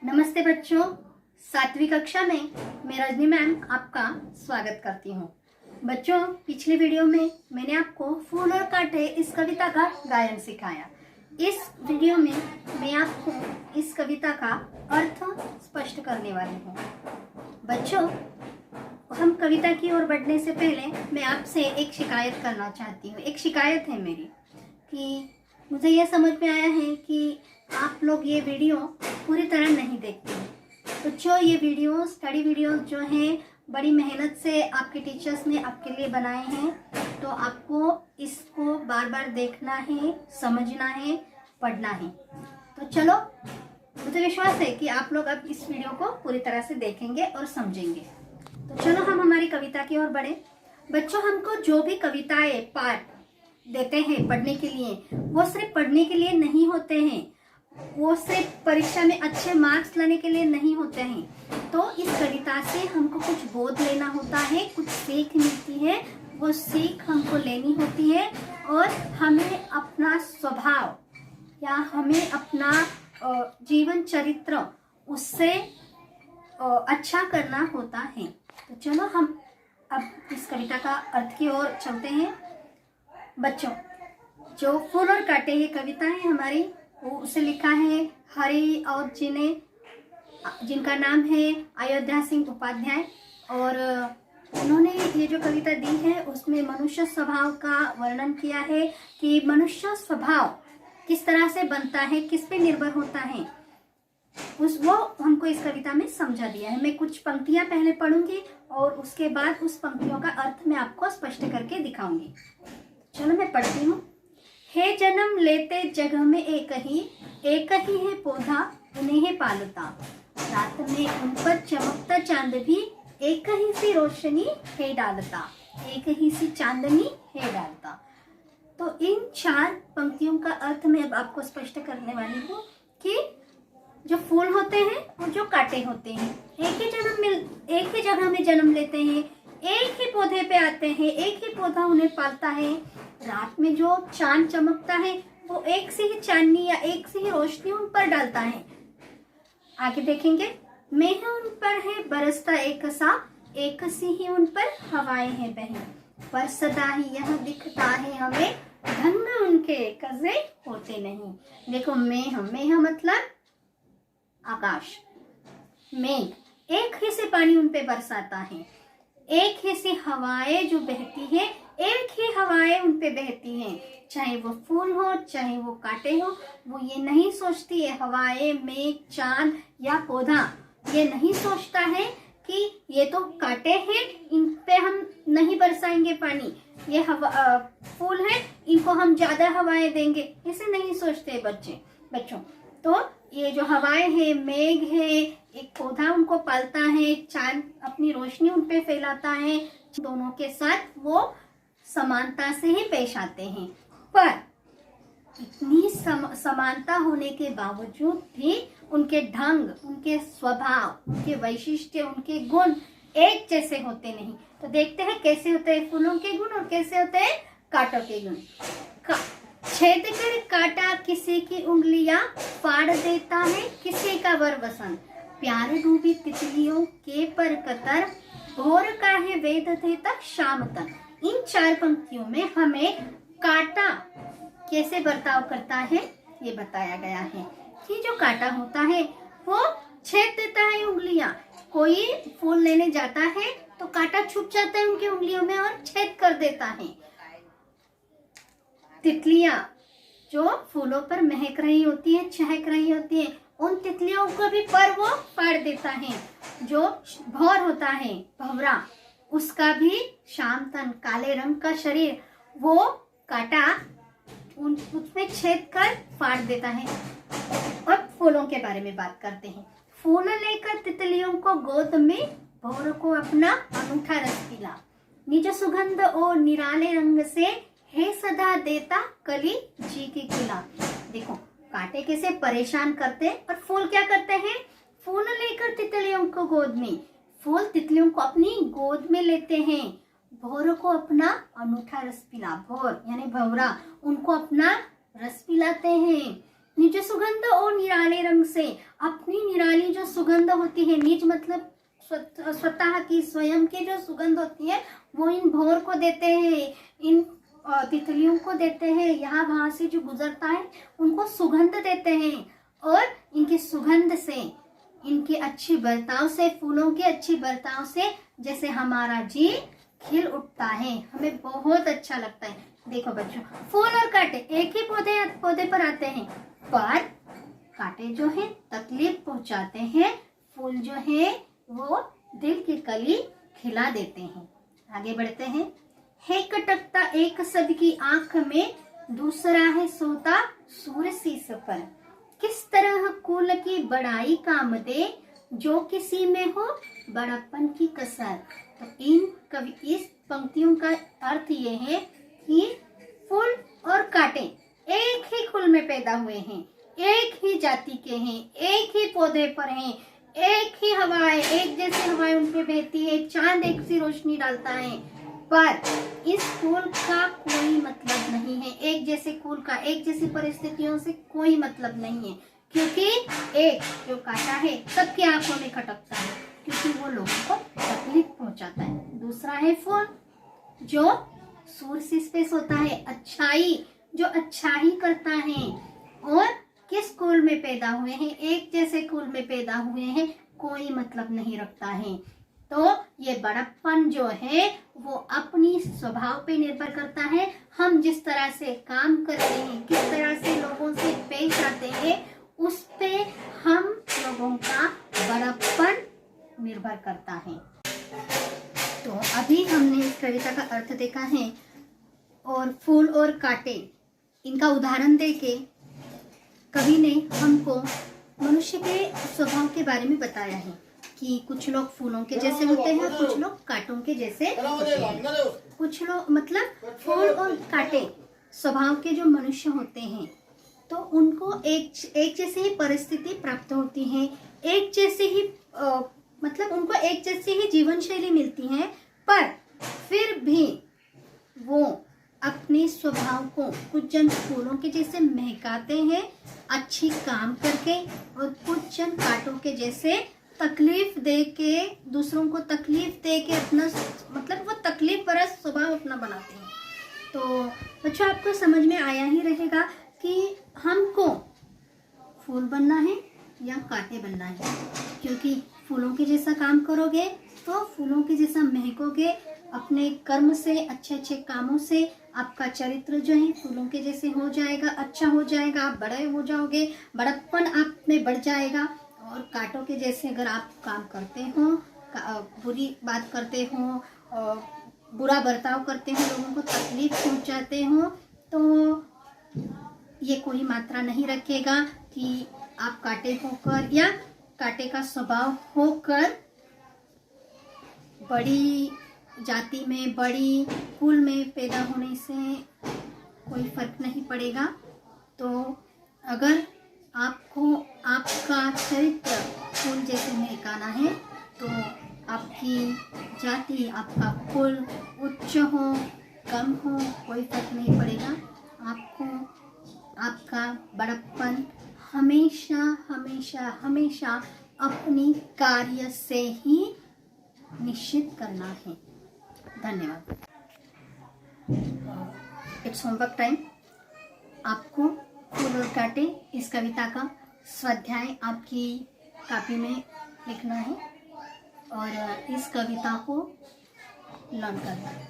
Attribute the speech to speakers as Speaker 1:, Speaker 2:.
Speaker 1: नमस्ते बच्चों, 7वीं कक्षा में मैं रजनी मैम आपका स्वागत करती हूँ। बच्चों, पिछली वीडियो में मैंने आपको फूल और कांटे इस कविता का गायन सिखाया। इस वीडियो में मैं आपको इस कविता का अर्थ स्पष्ट करने वाली हूँ। बच्चों, हम कविता की ओर बढ़ने से पहले मैं आपसे एक शिकायत करना चाहती हूँ। एक शिकायत है मेरी कि मुझे यह समझ में आया है कि आप लोग ये वीडियो पूरी तरह नहीं देखते हैं। तो जो ये वीडियो स्टडी वीडियो जो हैं बड़ी मेहनत से आपके टीचर्स ने आपके लिए बनाए हैं, तो आपको इसको बार बार देखना है, समझना है, पढ़ना है। तो चलो, मुझे विश्वास है कि आप लोग अब इस वीडियो को पूरी तरह से देखेंगे और समझेंगे। तो चलो हम हमारी कविता की ओर बढ़े। बच्चों, हमको जो भी कविताएं पाठ देते हैं पढ़ने के लिए, वो सिर्फ पढ़ने के लिए नहीं होते हैं, वो सिर्फ परीक्षा में अच्छे मार्क्स लाने के लिए नहीं होते हैं। तो इस कविता से हमको कुछ बोध लेना होता है, कुछ सीख मिलती है, वो सीख हमको लेनी होती है और हमें अपना स्वभाव या हमें अपना जीवन चरित्र उससे अच्छा करना होता है। तो चलो हम अब इस कविता का अर्थ की ओर चलते हैं। बच्चों, जो फूल और कांटे ये कविता है हमारी, वो उसे लिखा है हरि और जिनका नाम है अयोध्या सिंह उपाध्याय। और उन्होंने ये जो कविता दी है उसमें मनुष्य स्वभाव का वर्णन किया है कि मनुष्य स्वभाव किस तरह से बनता है, किस पे निर्भर होता है, वो हमको इस कविता में समझा दिया है। मैं कुछ पंक्तियां पहले पढ़ूंगी और उसके बाद उस पंक्तियों का अर्थ मैं आपको स्पष्ट करके दिखाऊंगी। चलो मैं पढ़ती हूँ। हे जन्म लेते जग में एक ही है पौधा, उन्हें है पालता। रात में उन पर चमकता चांद भी, एक ही सी रोशनी है डालता, एक ही सी चांदनी है डालता। तो इन 4 पंक्तियों का अर्थ मैं अब आपको स्पष्ट करने वाली हूँ कि जो फूल होते हैं और जो कांटे होते हैं एक ही जगह में जन्म लेते हैं, एक ही पौधे पे आते हैं, एक ही पौधा उन्हें पालता है। रात में जो चांद चमकता है वो एक सी ही चांदनी या एक सी ही रोशनी उन पर डालता है। आगे देखेंगे, मेह उन पर है बरसता एक सा, एक सी ही उन पर हवाएं हैं बही, पर सदा ही यह दिखता है हमें, ढंग उनके कज़े होते नहीं। देखो, मेह मतलब आकाश, मेघ एक ही से पानी उन पे बरसाता है, एक ही सी हवाएं जो बहती है, एक ही हवाएं उन पे बहती हैं। चाहे वो फूल हो चाहे वो कांटे हो, वो ये नहीं सोचती है, हवाएं, मेघ, चांद या पौधा ये नहीं सोचता है कि ये तो कांटे हैं, इन पे हम नहीं बरसाएंगे पानी, ये फूल है, इनको हम ज्यादा हवाएं देंगे, इसे नहीं सोचते बच्चों। तो ये जो हवाएं हैं, मेघ है, एक पौधा उनको पालता है, चांद अपनी रोशनी उन पे फैलाता है, दोनों के साथ वो समानता से ही पेश आते हैं। पर इतनी समानता होने के बावजूद भी उनके ढंग, उनके स्वभाव, उनके वैशिष्ट्य, उनके गुण एक जैसे होते नहीं। तो देखते हैं कैसे होते हैं फूलों के गुण और कैसे होते हैं कांटों के गुण। छेद कर काटा किसी की उंगलियां, फाड़ देता है किसी का वर वसन, प्यार डूबी तितलियों के पर कतर, भोर का है वेद देता शाम तक। इन 4 पंक्तियों में हमें कांटा कैसे बर्ताव करता है ये बताया गया है कि जो कांटा होता है वो छेद देता है उंगलियां। कोई फूल लेने जाता है तो कांटा छुप जाता है उनकी उंगलियों में और छेद कर देता है। तितलियां जो फूलों पर महक रही होती है, चहक रही होती है, उन तितलियों को भी पर वो फाड़ देता है। जो भौर होता है, भंवरा, उसका भी शाम तन, काले रंग का शरीर, वो कांटा उसमें छेद कर फाड़ देता है। अब फूलों के बारे में बात करते हैं। फूल लेकर तितलियों को गोद में, भौर को अपना अनूठा रस पिला, निज सुगंध और निराले रंग से है सदा देता कली जी की खिला। देखो, कांटे कैसे परेशान करते हैं और फूल क्या करते हैं, फूल लेकर तितलियों को गोद में, फूल तितलियों को अपनी गोद में लेते हैं, भौर को अपना अनूठा रस पिला, भौर यानी भंवरा, उनको अपना रस पिलाते हैं। निज सुगंध और निराले रंग से, अपनी निराली जो सुगंध होती है, निज मतलब स्वतः की, स्वयं की जो सुगंध होती है वो इन भौर को देते हैं, इन तितलियों को देते हैं, यहाँ वहां से जो गुजरता है उनको सुगंध देते हैं। और इनकी सुगंध से, इनके अच्छी बर्ताव से, फूलों के अच्छी बर्ताव से जैसे हमारा जी खिल उठता है, हमें बहुत अच्छा लगता है। देखो बच्चों, फूल और कांटे एक ही पौधे पर आते हैं, पर कांटे जो है तकलीफ पहुंचाते हैं, फूल जो है वो दिल की कली खिला देते हैं। आगे बढ़ते हैं। है कटकता एक सबकी आंख में, दूसरा है सोता सूर्य शीश पर। किस तरह कुल की बड़ाई काम दे, जो किसी में हो बड़प्पन की कसर। तो इस पंक्तियों का अर्थ ये है कि फूल और कांटे एक ही कुल में पैदा हुए हैं, एक ही जाति के हैं, एक ही पौधे पर हैं, एक ही हवाएं, एक जैसी हवाएं उन पे बहती है, चांद एक सी रोशनी डालता है, पर इस फूल का कोई मतलब नहीं है, एक जैसे फूल का एक जैसी परिस्थितियों से कोई मतलब नहीं है, क्योंकि एक जो कांटा है सबकी आंखों में खटकता है, क्योंकि वो लोगों को तकलीफ पहुंचाता है। दूसरा है फूल जो सूर्य शीश पे सोता है, अच्छाई जो अच्छाई करता है। और किस कुल में पैदा हुए हैं, एक जैसे कुल में पैदा हुए हैं, कोई मतलब नहीं रखता है। तो ये बड़प्पन जो है वो अपनी स्वभाव पे निर्भर करता है, हम जिस तरह से काम करते हैं, किस तरह से लोगों से पेश आते हैं, उस पे हम लोगों का बड़प्पन निर्भर करता है। तो अभी हमने इस कविता का अर्थ देखा है और फूल और कांटे इनका उदाहरण देके कवि ने हमको मनुष्य के स्वभाव के बारे में बताया है कि कुछ लोग फूलों के जैसे होते हैं, कुछ लोग कांटों के जैसे होते हैं। कुछ लोग मतलब फूल और कांटे स्वभाव के जो मनुष्य होते हैं तो उनको एक जैसे ही परिस्थिति प्राप्त होती है, एक जैसे ही मतलब उनको एक जैसी ही जीवन शैली मिलती है, पर फिर भी वो अपने स्वभाव को कुछ जन फूलों के जैसे महकाते हैं अच्छी काम करके, और कुछ जन कांटों के जैसे तकलीफ दे के, दूसरों को तकलीफ दे के अपना मतलब वो तकलीफ भरा स्वभाव अपना बनाते हैं। तो बच्चों आपको समझ में आया ही रहेगा कि हमको फूल बनना है या कांटे बनना है, क्योंकि फूलों के जैसा काम करोगे तो फूलों के जैसा महकोगे, अपने कर्म से, अच्छे अच्छे कामों से आपका चरित्र जो है फूलों के जैसे हो जाएगा, अच्छा हो जाएगा, आप बड़े हो जाओगे, बड़प्पन आप में बढ़ जाएगा। और कांटों के जैसे अगर आप काम करते हो, बुरी बात करते हो, बुरा बर्ताव करते हो, लोगों को तकलीफ पहुंचाते हो, तो ये कोई मात्रा नहीं रखेगा कि आप कांटे होकर या कांटे का स्वभाव होकर बड़ी जाति में, बड़ी कुल में पैदा होने से कोई फर्क नहीं पड़ेगा। तो अगर आपको आपका चरित्र फूल जैसे महकाना है तो आपकी जाति, आपका कुल उच्च हो कम हो कोई फर्क नहीं पड़ेगा। आपको आपका बड़प्पन हमेशा हमेशा हमेशा अपनी कार्य से ही निश्चित करना है। धन्यवाद। It's homework time. आपको फूल और कांटे इस कविता का स्वाध्याय आपकी कॉपी में लिखना है और इस कविता को लर्न करना है।